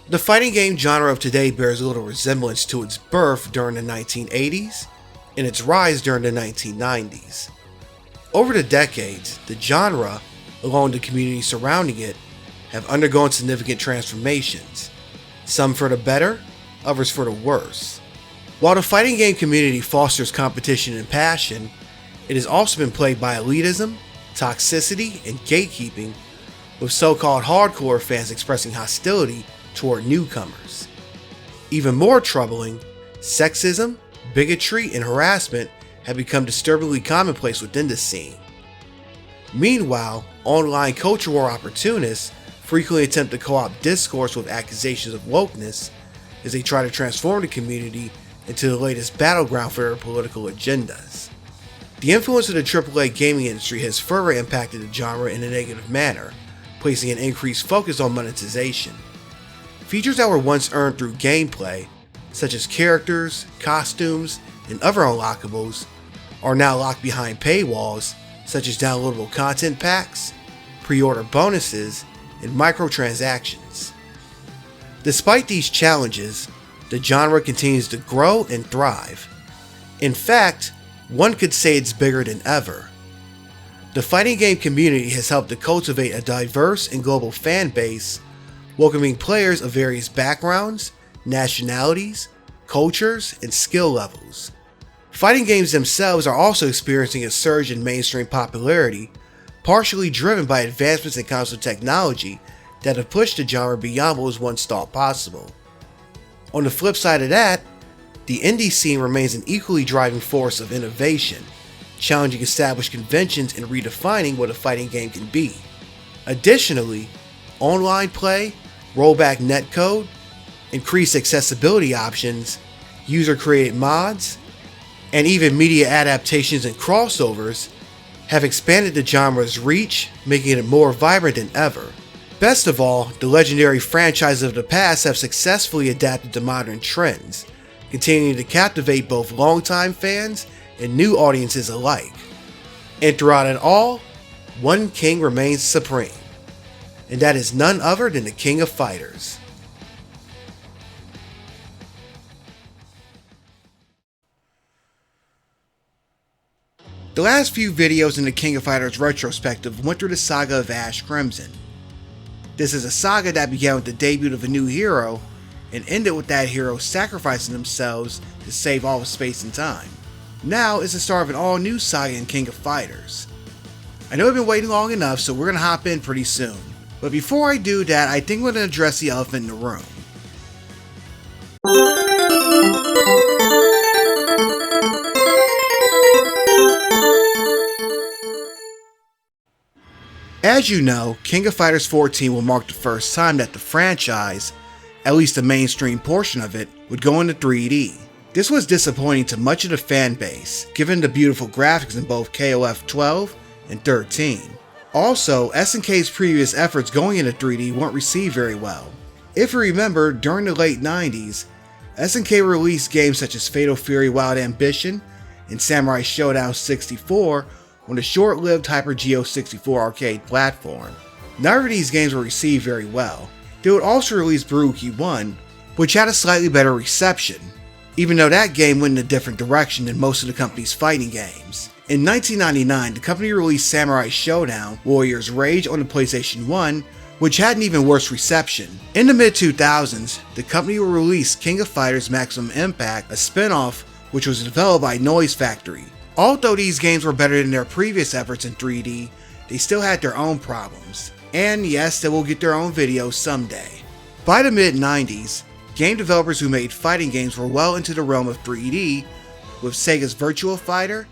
The fighting game genre of today bears little resemblance to its birth during the 1980s and its rise during the 1990s. Over the decades, the genre, along with the community surrounding it, have undergone significant transformations, some for the better, others for the worse. While the fighting game community fosters competition and passion, it has also been plagued by elitism, toxicity, and gatekeeping, with so-called hardcore fans expressing hostility toward newcomers. Even more troubling, sexism, bigotry, and harassment have become disturbingly commonplace within the scene. Meanwhile, online culture war opportunists frequently attempt to co-opt discourse with accusations of wokeness as they try to transform the community into the latest battleground for their political agendas. The influence of the AAA gaming industry has further impacted the genre in a negative manner, placing an increased focus on monetization. Features that were once earned through gameplay, such as characters, costumes, and other unlockables, are now locked behind paywalls, such as downloadable content packs, pre-order bonuses, and microtransactions. Despite these challenges, the genre continues to grow and thrive. In fact, one could say it's bigger than ever. The fighting game community has helped to cultivate a diverse and global fan base, welcoming players of various backgrounds, nationalities, cultures, and skill levels. Fighting games themselves are also experiencing a surge in mainstream popularity, partially driven by advancements in console technology that have pushed the genre beyond what was once thought possible. On the flip side of that, the indie scene remains an equally driving force of innovation, challenging established conventions and redefining what a fighting game can be. Additionally, online play, rollback netcode, increased accessibility options, user-created mods, and even media adaptations and crossovers have expanded the genre's reach, making it more vibrant than ever. Best of all, the legendary franchises of the past have successfully adapted to modern trends, continuing to captivate both longtime fans and new audiences alike. And throughout it all, one king remains supreme, and that is none other than the King of Fighters. The last few videos in the King of Fighters Retrospective went through the saga of Ash Crimson. This is a saga that began with the debut of a new hero and ended with that hero sacrificing themselves to save all of space and time. Now is the start of an all-new saga in King of Fighters. I know I've been waiting long enough, so we're gonna hop in pretty soon. But before I do that, I think I'm gonna address the elephant in the room. As you know, King of Fighters XIV will mark the first time that the franchise, at least the mainstream portion of it, would go into 3D. This was disappointing to much of the fan base, given the beautiful graphics in both KOF 12 and 13. Also, SNK's previous efforts going into 3D weren't received very well. If you remember, during the late 90s, SNK released games such as Fatal Fury Wild Ambition and Samurai Showdown 64 on the short-lived Hyper Geo 64 arcade platform. None of these games were received very well. They would also release Baruki 1, which had a slightly better reception, even though that game went in a different direction than most of the company's fighting games. In 1999, the company released Samurai Showdown Warrior's Rage on the PlayStation 1, which had an even worse reception. In the mid-2000s, the company would release King of Fighters Maximum Impact, a spin-off which was developed by Noise Factory. Although these games were better than their previous efforts in 3D, they still had their own problems. And yes, they will get their own videos someday. By the mid-90s, game developers who made fighting games were well into the realm of 3D, with Sega's Virtua Fighter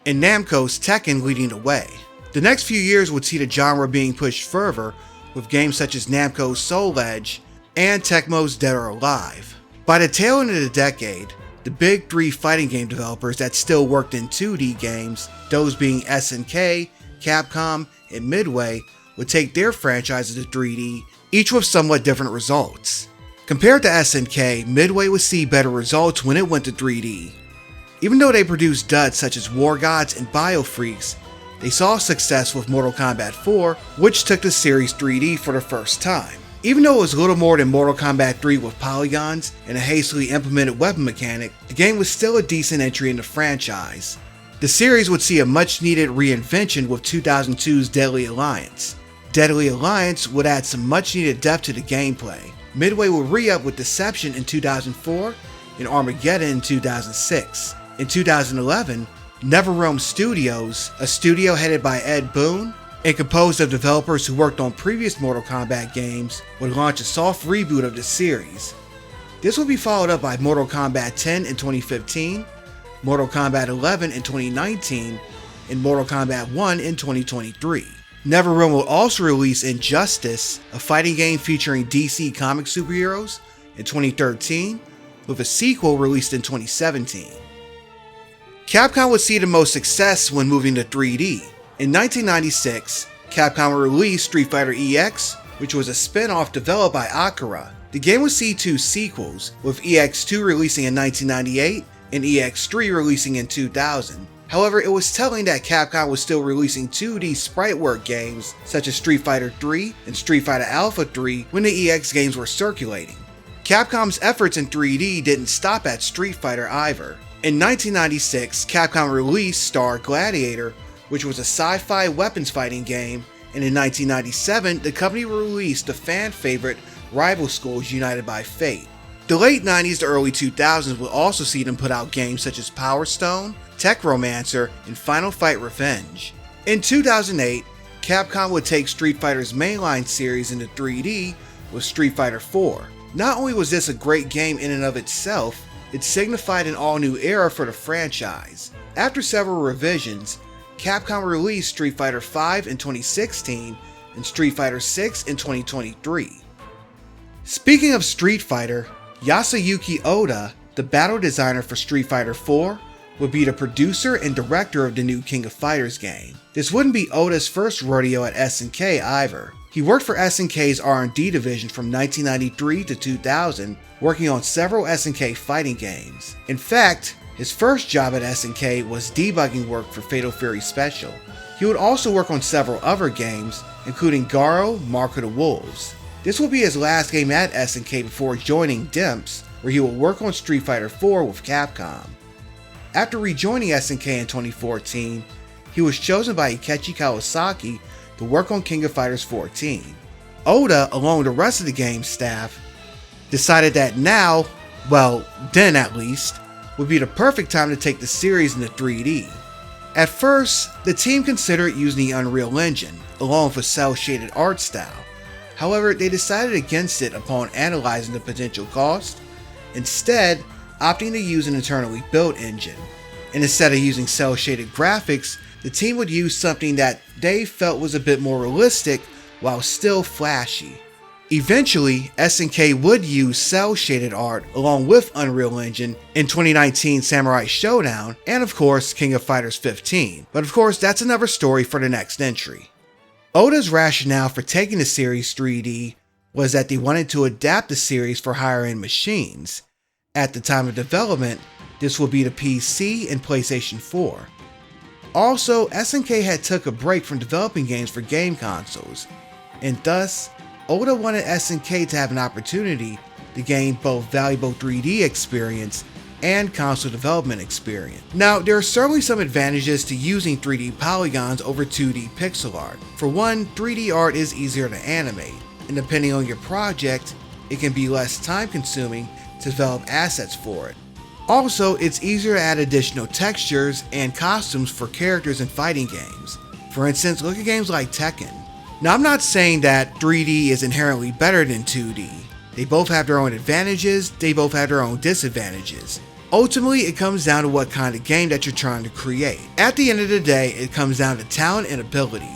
and Namco's Tekken leading the way. The next few years would see the genre being pushed further, with games such as Namco's Soul Edge and Tecmo's Dead or Alive. By the tail end of the decade, the big three fighting game developers that still worked in 2D games, those being SNK, Capcom, and Midway, would take their franchises to 3D, each with somewhat different results. Compared to SNK, Midway would see better results when it went to 3D. Even though they produced duds such as War Gods and Biofreaks, they saw success with Mortal Kombat 4, which took the series 3D for the first time. Even though it was little more than Mortal Kombat 3 with polygons and a hastily implemented weapon mechanic, the game was still a decent entry in the franchise. The series would see a much needed reinvention with 2002's Deadly Alliance. Deadly Alliance would add some much needed depth to the gameplay. Midway would re-up with Deception in 2004 and Armageddon in 2006. In 2011, NetherRealm Studios, a studio headed by Ed Boon and composed of developers who worked on previous Mortal Kombat games, would launch a soft reboot of the series. This would be followed up by Mortal Kombat 10 in 2015, Mortal Kombat 11 in 2019, and Mortal Kombat 1 in 2023. NetherRealm will also release Injustice, a fighting game featuring DC comic superheroes, in 2013, with a sequel released in 2017. Capcom would see the most success when moving to 3D. In 1996, Capcom released Street Fighter EX, which was a spin-off developed by Akira. The game would see 2 sequels, with EX2 releasing in 1998 and EX3 releasing in 2000. However, it was telling that Capcom was still releasing 2D sprite work games such as Street Fighter 3 and Street Fighter Alpha 3 when the EX games were circulating. Capcom's efforts in 3D didn't stop at Street Fighter either. In 1996, Capcom released Star Gladiator, which was a sci-fi weapons fighting game, and in 1997, the company released the fan favorite Rival Schools United by Fate. The late 90s to early 2000s would also see them put out games such as Power Stone, Techromancer, and Final Fight Revenge. In 2008, Capcom would take Street Fighter's mainline series into 3D with Street Fighter IV. Not only was this a great game in and of itself, it signified an all-new era for the franchise. After several revisions, Capcom released Street Fighter V in 2016 and Street Fighter VI in 2023. Speaking of Street Fighter, Yasuyuki Oda, the battle designer for Street Fighter IV, would be the producer and director of the new King of Fighters game. This wouldn't be Oda's first rodeo at SNK either. He worked for SNK's R&D division from 1993 to 2000, working on several SNK fighting games. In fact, his first job at SNK was debugging work for Fatal Fury Special. He would also work on several other games, including Garo, Mark of the Wolves. This would be his last game at SNK before joining Dimps, where he would work on Street Fighter IV with Capcom. After rejoining SNK in 2014, he was chosen by Ikechi Kawasaki to work on King of Fighters XIV. Oda, along with the rest of the game staff, decided that now, well, then at least, would be the perfect time to take the series into 3D. At first, the team considered using the Unreal Engine, along with a cel-shaded art style. However, they decided against it upon analyzing the potential cost, instead opting to use an internally built engine. And instead of using cel-shaded graphics, the team would use something that they felt was a bit more realistic while still flashy. Eventually, SNK would use cel-shaded art along with Unreal Engine in 2019 Samurai Showdown and of course King of Fighters XV, but of course that's another story for the next entry. Oda's rationale for taking the series 3D was that they wanted to adapt the series for higher-end machines. At the time of development, this would be the PC and PlayStation 4. Also, SNK had took a break from developing games for game consoles, and thus, Oda wanted SNK to have an opportunity to gain both valuable 3D experience and console development experience. Now, there are certainly some advantages to using 3D polygons over 2D pixel art. For one, 3D art is easier to animate, and depending on your project, it can be less time consuming to develop assets for it. Also, it's easier to add additional textures and costumes for characters in fighting games. For instance, look at games like Tekken. Now, I'm not saying that 3D is inherently better than 2D. They both have their own advantages, they both have their own disadvantages. Ultimately, it comes down to what kind of game that you're trying to create. At the end of the day, it comes down to talent and ability.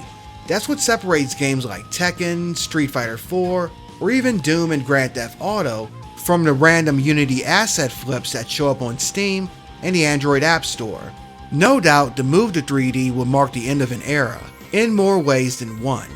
That's what separates games like Tekken, Street Fighter IV, or even Doom and Grand Theft Auto from the random Unity asset flips that show up on Steam and the Android App Store. No doubt, the move to 3D will mark the end of an era, in more ways than one.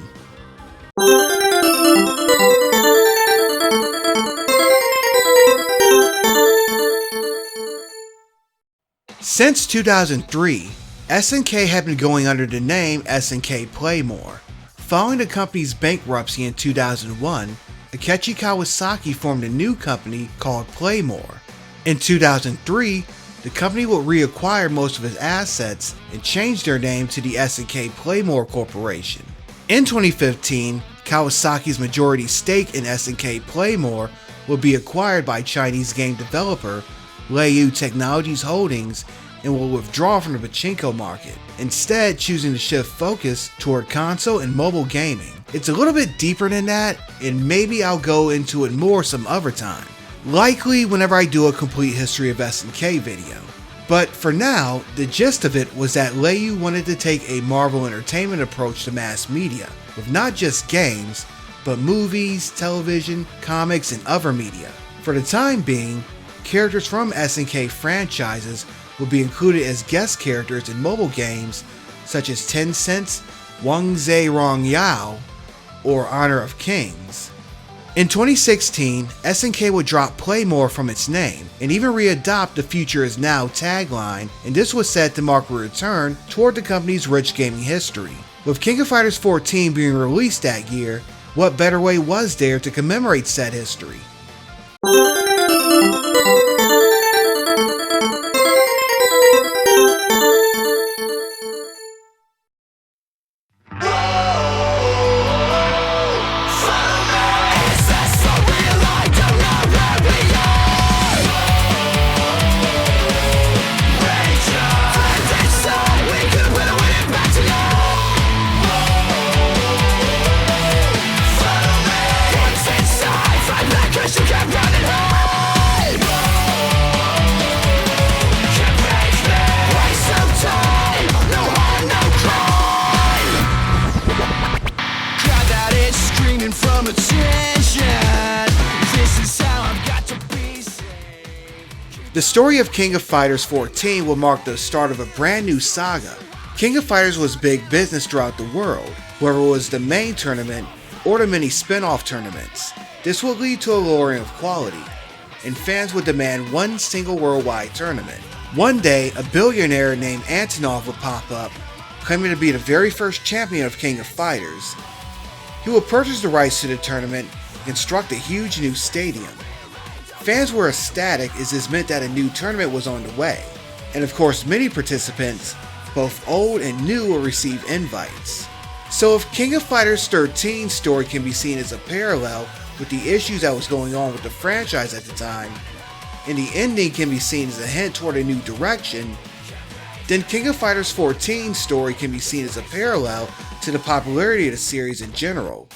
Since 2003, SNK had been going under the name SNK Play More. Following the company's bankruptcy in 2001, Akechi Kawasaki formed a new company called Playmore. In 2003, the company would reacquire most of its assets and change their name to the SNK Playmore Corporation. In 2015, Kawasaki's majority stake in SNK Playmore will be acquired by Chinese game developer Leiyu Technologies Holdings and will withdraw from the pachinko market, instead choosing to shift focus toward console and mobile gaming. It's a little bit deeper than that, and maybe I'll go into it more some other time, likely whenever I do a complete history of SNK video. But for now, the gist of it was that Leiyu wanted to take a Marvel Entertainment approach to mass media, with not just games, but movies, television, comics, and other media. For the time being, characters from SNK franchises will be included as guest characters in mobile games such as Tencent's Wang Zhe Rong Yao or Honor of Kings. In 2016, SNK would drop Playmore from its name and even readopt the Future Is Now tagline, and this was said to mark a return toward the company's rich gaming history. With King of Fighters XIV being released that year, what better way was there to commemorate said history? The story of King of Fighters XIV will mark the start of a brand new saga. King of Fighters was big business throughout the world, whether it was the main tournament or the many spin-off tournaments. This would lead to a lowering of quality, and fans would demand one single worldwide tournament. One day, a billionaire named Antonov would pop up, claiming to be the very first champion of King of Fighters. He would purchase the rights to the tournament and construct a huge new stadium. Fans were ecstatic as this meant that a new tournament was on the way, and of course many participants, both old and new, will receive invites. So if King of Fighters XIII's story can be seen as a parallel with the issues that was going on with the franchise at the time, and the ending can be seen as a hint toward a new direction, then King of Fighters XIV's story can be seen as a parallel to the popularity of the series in general.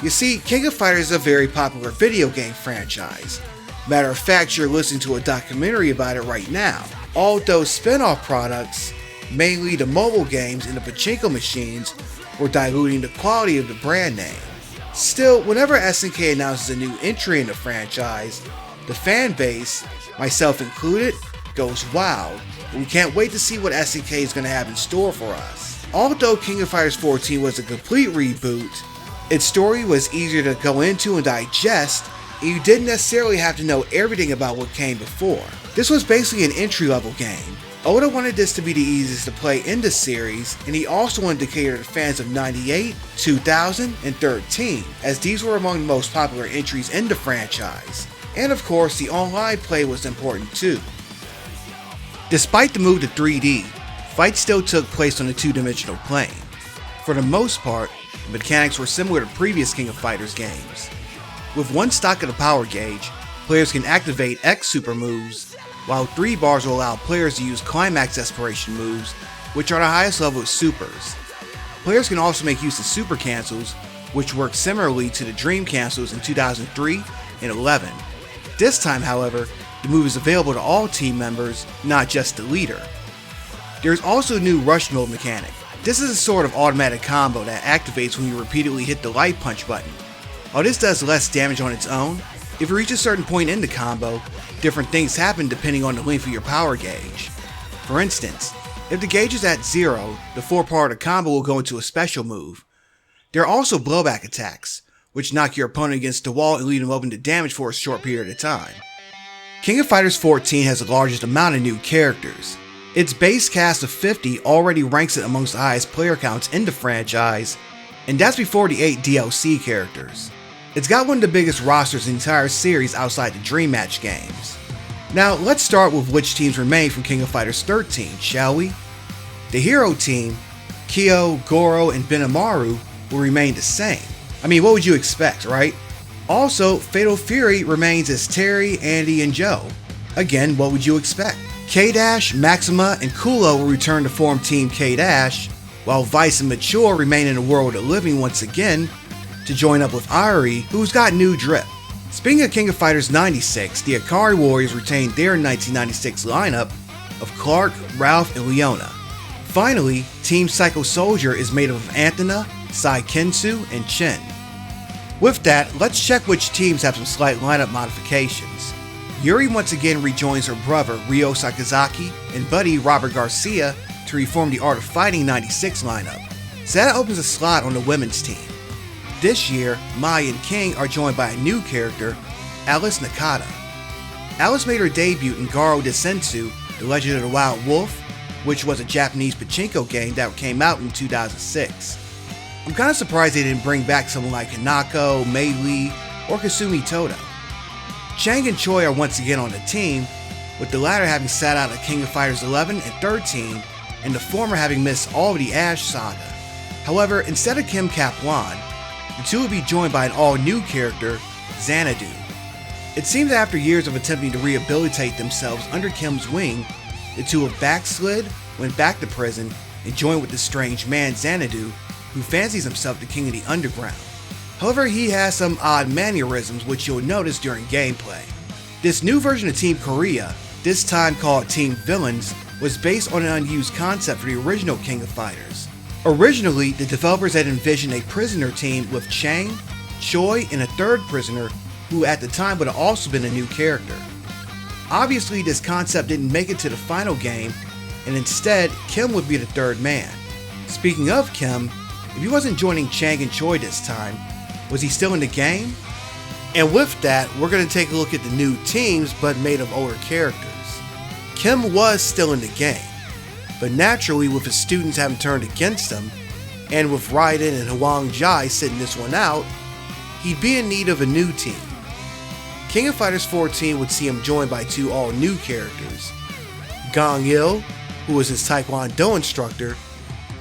You see, King of Fighters is a very popular video game franchise. Matter of fact, you're listening to a documentary about it right now. Although spin-off products, mainly the mobile games and the pachinko machines, were diluting the quality of the brand name. Still, whenever SNK announces a new entry in the franchise, the fan base, myself included, goes wild, and we can't wait to see what SNK is going to have in store for us. Although King of Fighters XIV was a complete reboot, its story was easier to go into and digest, and you didn't necessarily have to know everything about what came before. This was basically an entry-level game. Oda wanted this to be the easiest to play in the series, and he also wanted to cater to fans of 98, 2000, and 13, as these were among the most popular entries in the franchise. And of course, the online play was important too. Despite the move to 3D, fights still took place on a two-dimensional plane. For the most part, the mechanics were similar to previous King of Fighters games. With one stock of the power gauge, players can activate X super moves, while 3 bars will allow players to use climax exploration moves, which are the highest level of supers. Players can also make use of super cancels, which work similarly to the dream cancels in 2003 and 11. This time, however, the move is available to all team members, not just the leader. There is also a new rush mode mechanic. This is a sort of automatic combo that activates when you repeatedly hit the light punch button. While this does less damage on its own, if you reach a certain point in the combo, different things happen depending on the length of your power gauge. For instance, if the gauge is at 0, the 4-part of the combo will go into a special move. There are also blowback attacks, which knock your opponent against the wall and leave them open to damage for a short period of time. King of Fighters XIV has the largest amount of new characters. Its base cast of 50 already ranks it amongst the highest player counts in the franchise, and that's before the 8 DLC characters. It's got one of the biggest rosters in the entire series outside the Dream Match games. Now, let's start with which teams remain from King of Fighters XIII, shall we? The hero team, Kyo, Goro, and Benimaru, will remain the same. I mean, what would you expect, right? Also, Fatal Fury remains as Terry, Andy, and Joe. Again, what would you expect? K-Dash, Maxima, and Kulo will return to form Team K-Dash, while Vice and Mature remain in the world of living once again to join up with Irie, who's got new drip. Speaking of King of Fighters 96, the Akari Warriors retained their 1996 lineup of Clark, Ralph, and Leona. Finally, Team Psycho Soldier is made up of Anthena, Sai Kensu, and Chen. With that, let's check which teams have some slight lineup modifications. Yuri once again rejoins her brother Ryo Sakazaki and buddy Robert Garcia to reform the Art of Fighting 96 lineup, so that opens a slot on the women's team. This year, Mai and King are joined by a new character, Alice Nakata. Alice made her debut in Garo Desensu, The Legend of the Wild Wolf, which was a Japanese pachinko game that came out in 2006. I'm kinda surprised they didn't bring back someone like Hanako, Mei Lee, or Kasumi Toto. Chang and Choi are once again on the team, with the latter having sat out at King of Fighters XI and XIII, and the former having missed all of the Ash Saga. However, instead of Kim Kaplan, the two will be joined by an all-new character, Xanadu. It seems that after years of attempting to rehabilitate themselves under Kim's wing, the two have backslid, went back to prison, and joined with the strange man Xanadu, who fancies himself the king of the underground. However, he has some odd mannerisms which you'll notice during gameplay. This new version of Team Korea, this time called Team Villains, was based on an unused concept for the original King of Fighters. Originally, the developers had envisioned a prisoner team with Chang, Choi, and a third prisoner who at the time would have also been a new character. Obviously, this concept didn't make it to the final game, and instead, Kim would be the third man. Speaking of Kim, if he wasn't joining Chang and Choi this time, was he still in the game? And with that, we're going to take a look at the new teams but made of older characters. Kim was still in the game, but naturally with his students having turned against him, and with Raiden and Hwang Jai sitting this one out, he'd be in need of a new team. King of Fighters XIV would see him joined by two all-new characters, Gong Il, who was his Taekwondo instructor,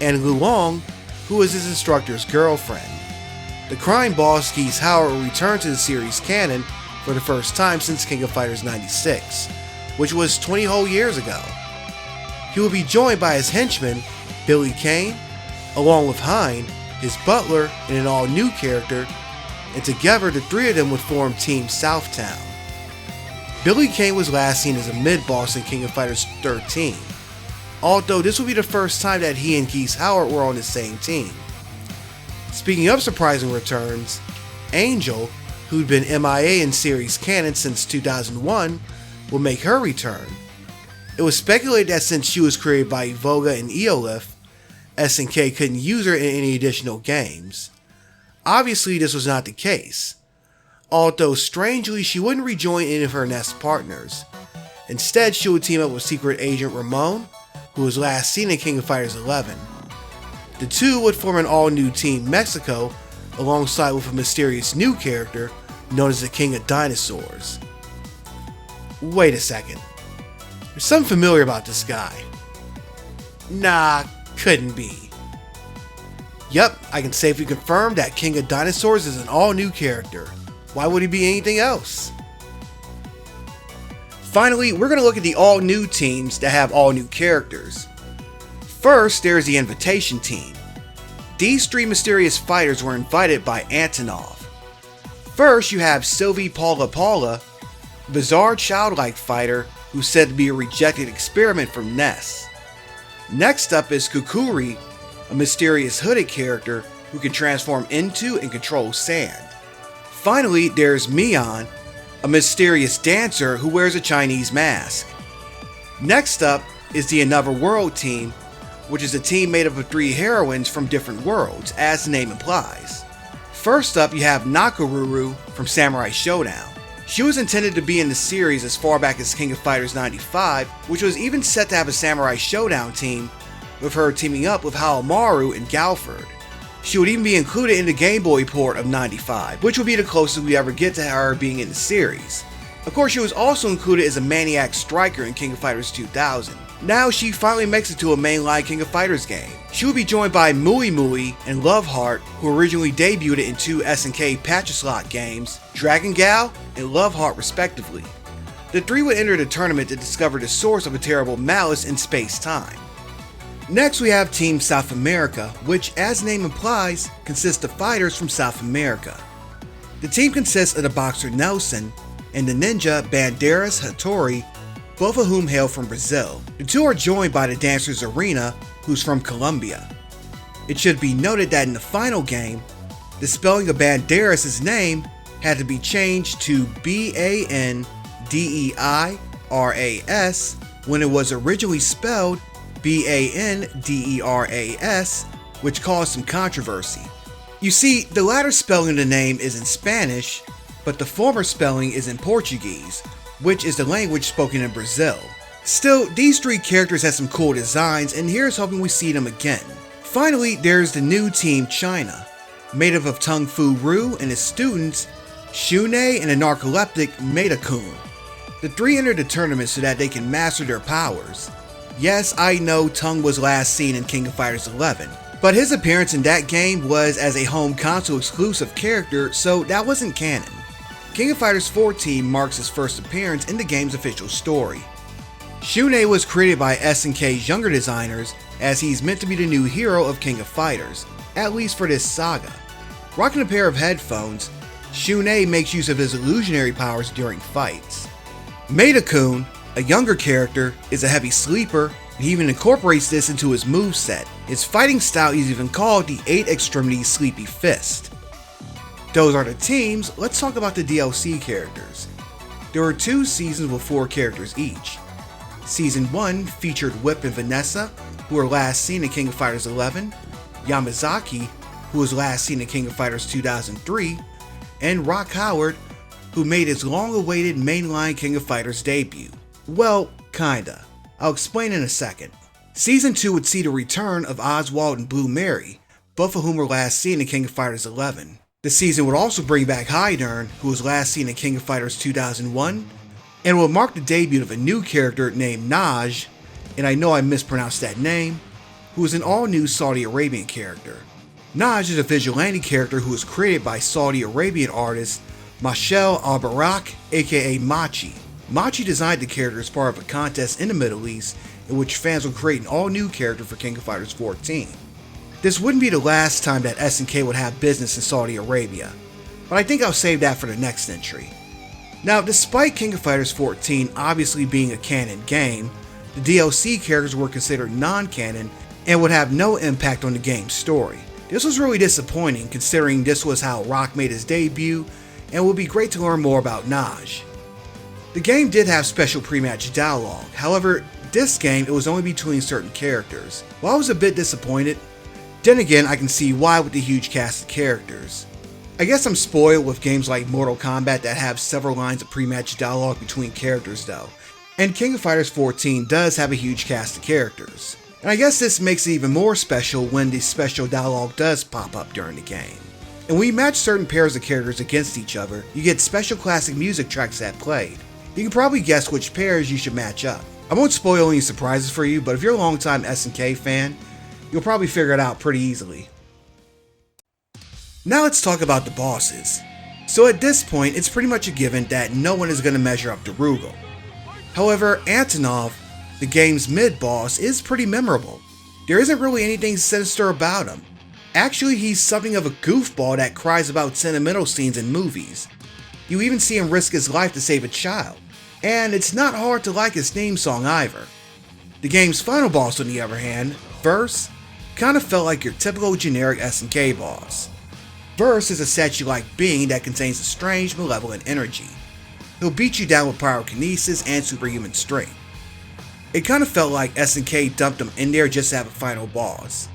and Luong, who was his instructor's girlfriend. The crime boss Geese Howard will return to the series canon for the first time since King of Fighters 96, which was 20 whole years ago. He will be joined by his henchman, Billy Kane, along with Hein, his butler, and an all-new character, and together the three of them would form Team Southtown. Billy Kane was last seen as a mid-boss in King of Fighters 13, although this will be the first time that he and Geese Howard were on the same team. Speaking of surprising returns, Angel, who'd been MIA in series canon since 2001, will make her return. It was speculated that since she was created by Evoga and Eolith, SNK couldn't use her in any additional games. Obviously, this was not the case, although strangely she wouldn't rejoin any of her Nest partners. Instead, she would team up with Secret Agent Ramon, who was last seen in King of Fighters XI. The two would form an all-new Team Mexico, alongside with a mysterious new character known as the King of Dinosaurs. Wait a second. There's something familiar about this guy. Nah, couldn't be. Yep, I can safely confirm that King of Dinosaurs is an all-new character. Why would he be anything else? Finally, we're going to look at the all-new teams that have all-new characters. First, there's the Invitation Team. These three mysterious fighters were invited by Antonov. First, you have Sylvie Paula Paula, a bizarre childlike fighter who's said to be a rejected experiment from Ness. Next up is Kukuri, a mysterious hooded character who can transform into and control sand. Finally, there's Mion, a mysterious dancer who wears a Chinese mask. Next up is the Another World team, which is a team made up of three heroines from different worlds, as the name implies. First up, you have Nakaruru from Samurai Showdown. She was intended to be in the series as far back as King of Fighters 95, which was even set to have a Samurai Showdown team, with her teaming up with Haomaru and Galford. She would even be included in the Game Boy port of '95, which would be the closest we ever get to her being in the series. Of course, she was also included as a Maniac Striker in King of Fighters 2000. Now she finally makes it to a mainline King of Fighters game. She will be joined by Mui Mui and Loveheart, who originally debuted in two SNK Patch-a-Slot games, Dragon Gal and Loveheart respectively. The three would enter the tournament to discover the source of a terrible malice in space-time. Next we have Team South America, which, as the name implies, consists of fighters from South America. The team consists of the boxer Nelson and the ninja Bandeiras Hattori, both of whom hail from Brazil. The two are joined by the dancer Zarina, who's from Colombia. It should be noted that in the final game, the spelling of Bandeiras' name had to be changed to Bandeiras when it was originally spelled Banderas, which caused some controversy. You see, the latter spelling of the name is in Spanish, but the former spelling is in Portuguese, which is the language spoken in Brazil. Still, these three characters have some cool designs, and here's hoping we see them again. Finally, there's the new Team China, made up of Tung Fu Rue and his students, Shune and the narcoleptic Maida-kun. The three enter the tournament so that they can master their powers. Yes, I know Tung was last seen in King of Fighters XI, but his appearance in that game was as a home console exclusive character, so that wasn't canon. King of Fighters XIV marks his first appearance in the game's official story. Shune was created by SNK's younger designers, as he's meant to be the new hero of King of Fighters, at least for this saga. Rocking a pair of headphones, Shune makes use of his illusionary powers during fights. Maida-kun, a younger character, is a heavy sleeper, and he even incorporates this into his moveset. His fighting style is even called the 8-Extremity Sleepy Fist. Those are the teams. Let's talk about the DLC characters. There were 2 seasons with 4 characters each. Season 1 featured Whip and Vanessa, who were last seen in King of Fighters XI, Yamazaki, who was last seen in King of Fighters 2003, and Rock Howard, who made his long-awaited mainline King of Fighters debut. Well, kinda. I'll explain in a second. Season 2 would see the return of Oswald and Blue Mary, both of whom were last seen in King of Fighters XI. The season would also bring back Hydern, who was last seen in King of Fighters 2001, and will mark the debut of a new character named Naj, and I know I mispronounced that name, who is an all-new Saudi Arabian character. Naj is a vigilante character who was created by Saudi Arabian artist Mashel Al-Barak, aka Machi. Machi designed the character as part of a contest in the Middle East in which fans would create an all-new character for King of Fighters XIV. This wouldn't be the last time that SNK would have business in Saudi Arabia, but I think I'll save that for the next entry. Now, despite King of Fighters XIV obviously being a canon game, the DLC characters were considered non-canon and would have no impact on the game's story. This was really disappointing considering this was how Rock made his debut, and it would be great to learn more about Naj. The game did have special pre-match dialogue, however, this game it was only between certain characters. While I was a bit disappointed, then again I can see why with the huge cast of characters. I guess I'm spoiled with games like Mortal Kombat that have several lines of pre-match dialogue between characters though, and King of Fighters XIV does have a huge cast of characters. And I guess this makes it even more special when the special dialogue does pop up during the game. And when you match certain pairs of characters against each other, you get special classic music tracks that played. You can probably guess which pairs you should match up. I won't spoil any surprises for you, but if you're a longtime SNK fan, you'll probably figure it out pretty easily. Now let's talk about the bosses. So at this point, it's pretty much a given that no one is going to measure up to Rugal. However, Antonov, the game's mid-boss, is pretty memorable. There isn't really anything sinister about him. Actually, he's something of a goofball that cries about sentimental scenes in movies. You even see him risk his life to save a child. And it's not hard to like his theme song either. The game's final boss, on the other hand, Verse, kinda felt like your typical generic SNK boss. Verse is a statue-like being that contains a strange, malevolent energy. He'll beat you down with pyrokinesis and superhuman strength. It kinda felt like SNK dumped him in there just to have a final boss.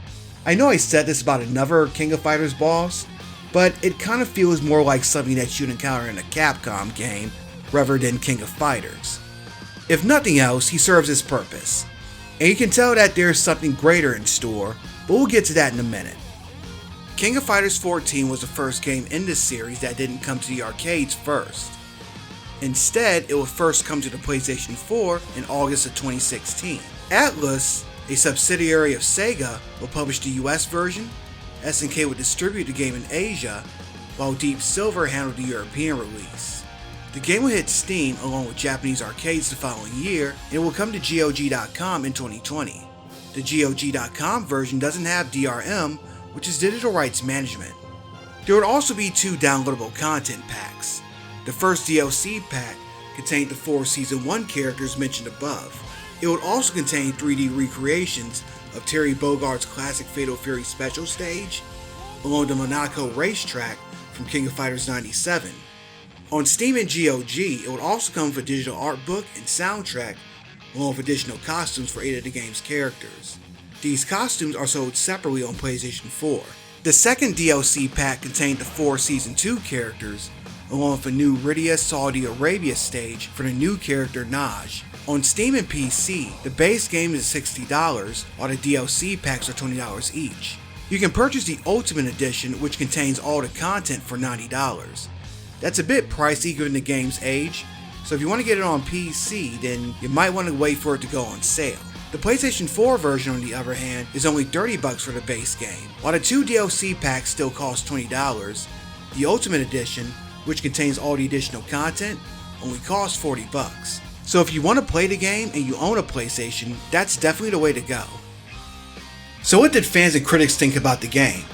I know I said this about another King of Fighters boss, but it kinda feels more like something that you'd encounter in a Capcom game rather than King of Fighters. If nothing else, he serves his purpose. And you can tell that there's something greater in store, but we'll get to that in a minute. King of Fighters XIV was the first game in this series that didn't come to the arcades first. Instead, it would first come to the PlayStation 4 in August of 2016. Atlus, a subsidiary of Sega, will publish the US version, SNK would distribute the game in Asia, while Deep Silver handled the European release. The game will hit Steam along with Japanese arcades the following year, and it will come to GOG.com in 2020. The GOG.com version doesn't have DRM, which is digital rights management. There would also be 2 downloadable content packs. The first DLC pack contained the 4 Season 1 characters mentioned above. It would also contain 3D recreations of Terry Bogart's classic Fatal Fury Special stage, along the Monaco racetrack from King of Fighters 97. On Steam and GOG, it would also come with a digital art book and soundtrack, along with additional costumes for 8 of the game's characters. These costumes are sold separately on PlayStation 4. The second DLC pack contained the 4 Season 2 characters, along with a new Riyadh, Saudi Arabia stage for the new character Naj. On Steam and PC, the base game is $60, while the DLC packs are $20 each. You can purchase the Ultimate Edition, which contains all the content, for $90. That's a bit pricey given the game's age, so if you want to get it on PC, then you might want to wait for it to go on sale. The PlayStation 4 version, on the other hand, is only $30 for the base game. While the 2 DLC packs still cost $20, the Ultimate Edition, which contains all the additional content, only costs $40. So if you want to play the game and you own a PlayStation, that's definitely the way to go. So what did fans and critics think about the game?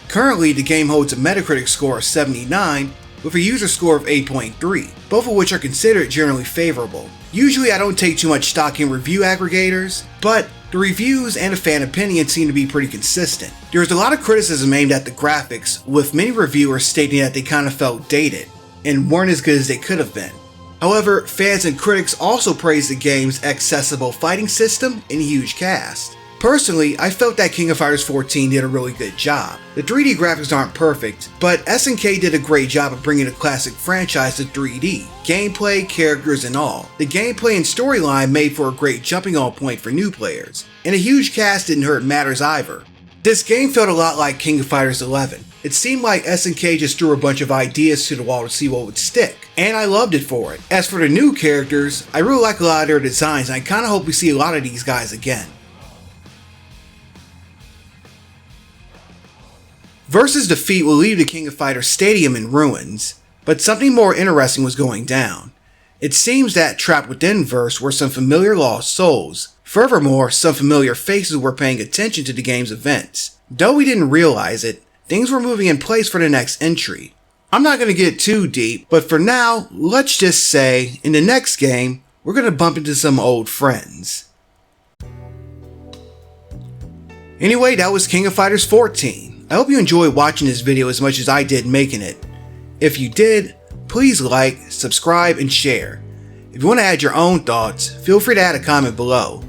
Currently, the game holds a Metacritic score of 79 with a user score of 8.3, both of which are considered generally favorable. Usually I don't take too much stock in review aggregators, but the reviews and the fan opinions seem to be pretty consistent. There was a lot of criticism aimed at the graphics, with many reviewers stating that they kind of felt dated and weren't as good as they could have been. However, fans and critics also praised the game's accessible fighting system and huge cast. Personally, I felt that King of Fighters XIV did a really good job. The 3D graphics aren't perfect, but SNK did a great job of bringing the classic franchise to 3D. Gameplay, characters, and all. The gameplay and storyline made for a great jumping on point for new players, and a huge cast didn't hurt matters either. This game felt a lot like King of Fighters XI. It seemed like SNK just threw a bunch of ideas to the wall to see what would stick, and I loved it for it. As for the new characters, I really like a lot of their designs, and I kinda hope we see a lot of these guys again. Verse's defeat will leave the King of Fighters Stadium in ruins, but something more interesting was going down. It seems that trapped within Verse were some familiar lost souls. Furthermore, some familiar faces were paying attention to the game's events. Though we didn't realize it, things were moving in place for the next entry. I'm not going to get too deep, but for now, let's just say, in the next game, we're going to bump into some old friends. Anyway, that was King of Fighters XIV. I hope you enjoyed watching this video as much as I did making it. If you did, please like, subscribe, and share. If you want to add your own thoughts, feel free to add a comment below.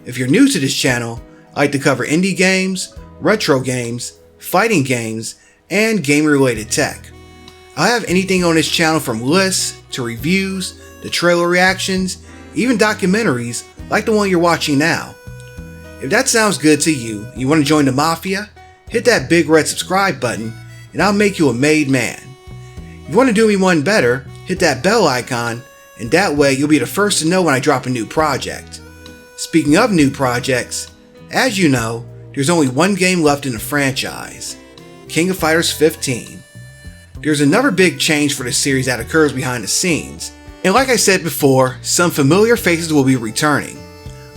If you're new to this channel, I like to cover indie games, retro games, fighting games, and game-related tech. I'll have anything on this channel from lists, to reviews, to trailer reactions, even documentaries like the one you're watching now. If that sounds good to you and you want to join the Mafia, hit that big red subscribe button and I'll make you a made man. If you want to do me one better, hit that bell icon and that way you'll be the first to know when I drop a new project. Speaking of new projects, as you know, there's only one game left in the franchise, King of Fighters XV. There's another big change for the series that occurs behind the scenes, and like I said before, some familiar faces will be returning.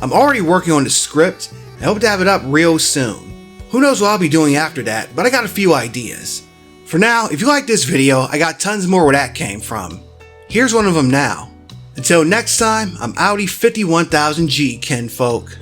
I'm already working on the script and hope to have it up real soon. Who knows what I'll be doing after that, but I got a few ideas. For now, if you like this video, I got tons more where that came from. Here's one of them now. Until next time, I'm Audi 51000G, kinfolk.